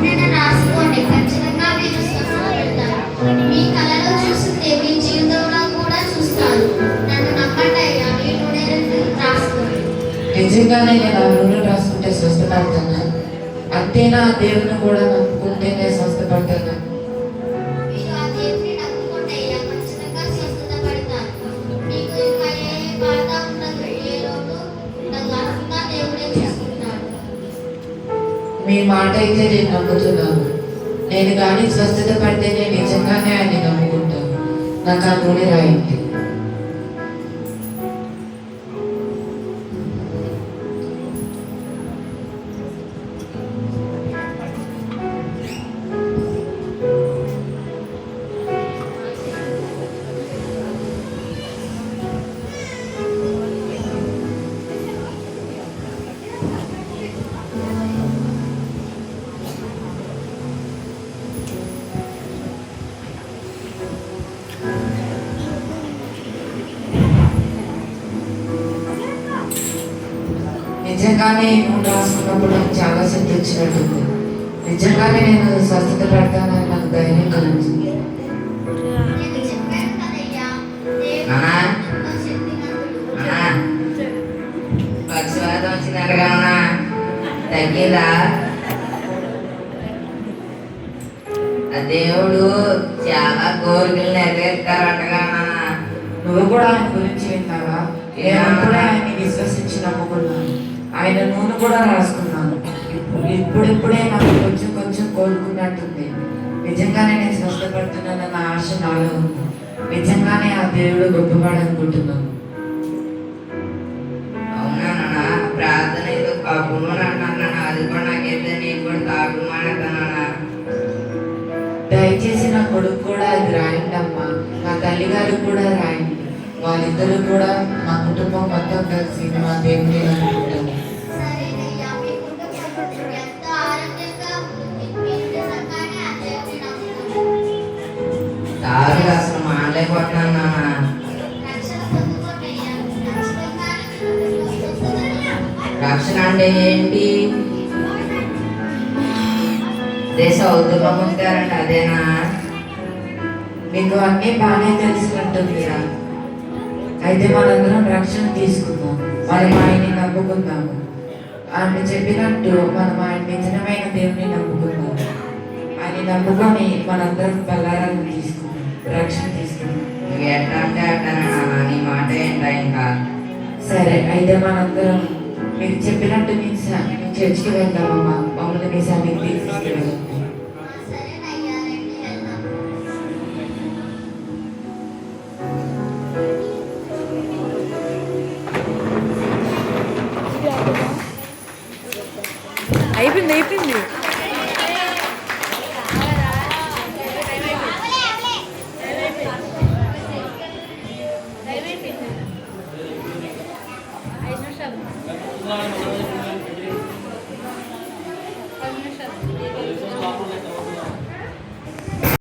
దేవుడిని రాసుకోండి, ఖచ్చితంగా మీరు స్వస్థపడతారు. మీ కళలో చూస్తుంటే మీ జీవితంలో కూడా చూస్తారు. నన్ను నమ్మండి అయ్యా, మీ నూనె రాసుకోండి. నిజంగానే నేను ఆ నూనె రాసుకుంటే స్వస్థపడతాను. అంతేనా? దేవుని కూడా నమ్ముకుంటేనే స్వస్థపడతాను. మీరు ఆ దేవుని నమ్ముకోండి అయ్యా, ఖచ్చితంగా స్వస్థపడతారు. మీకు ఇంకా ఏ బాధ ఉండదు, ఏ లోటు ఉండదు. అంతా దేవుడే చూసుకుంటాడు. మీ మాట అయితే నేను నమ్ముతున్నాను. నేను కానీ స్వస్థత పడితే నేను నిజంగానే ఆయన్ని నమ్ముకుంటాను. నాకు ఆ నూనె రాయండి. నిజంగానే నూనె రాసుకున్నప్పుడు నాకు చాలా శక్తి వచ్చినట్టుంది. నిజంగానే నేను స్వస్థత పడతానని నాకు ధైర్యం కలుగుతుంది. నేను చెప్పాను కదయ్యా, దేవుడు శక్తిమంతుడు. పక్షవాతం వచ్చినట్టుగా తగ్గిందా? ఆ దేవుడు చాలా కోరికలు నెరవేర్తారంటగా. నువ్వు కూడా ఆయన గురించి విన్నావా? నేను కూడా ఆయన్ని విశ్వసించి నమ్ముకున్నాను. ఆయన నూనె కూడా రాసుకున్నాను. ఇప్పుడిప్పుడే నాకు కొంచెం కొంచెం కోలుకున్నట్టుంది. నిజంగానే నేను స్వస్థపడుతున్నానన్న ఆశ నాలో ఉంది. నిజంగానే ఆ దేవుడు గొప్పవాడనుకుంటున్నాను. అవునా నాన్న? ప్రార్థన ఏదో కప్పును అంటున్నా. అది కూడా నాకైతే నేను కూడా తాగుమానతానా? దయచేసి నా కొడుకు కూడా అది రాయండి అమ్మా. నా తల్లి గారు కూడా రాయండి. వాళ్ళిద్దరూ కూడా మా కుటుంబం మొత్తం కలిసి మా దేవుని అనుకుంటాము. సరేనయ్యా, మీ కుటుంబం ఎంతో ఆరోగ్యంగా ఉంటుంది. మీరు నిజంగానే ఆ దేవుని నమ్ముకోండి. తాగు అసలు మానలేకపోతున్నాను నాన్న. రక్షణ పొందుకోండి అయ్యా, ఖచ్చితంగానే మీరు స్వస్థపడతారు. రక్షణ అంటే ఏంటి? సౌతుకం ఉంటారంట, అదేనా? మీకు అన్నీ బాగానే తెలిసినట్టుందిరా. అయితే మనందరం రక్షణ తీసుకుందాం. మనం ఆయన్ని నమ్ముకుందాము. ఆయన చెప్పినట్టు మనం ఆయన నిజమైన దేవుని నమ్ముకుందాం. ఆయన నమ్ముకొని మనందరం బలారాన్ని తీసుకుందాం, రక్షణ తీసుకుందాం. నువ్వు ఎట్లా అంటే అట్టానా? నీ మాట ఏంటా ఇంకా? సరే, అయితే మనందరం మీరు చెప్పినట్టు మీ చర్చికి వెళ్దామమ్మా. మమ్మల్ని మీ సన్నిధికి తీసుకెళ్ళండి. సరేనయ్యా, రండి వెళ్దాం. అయిపోయింది. Wow.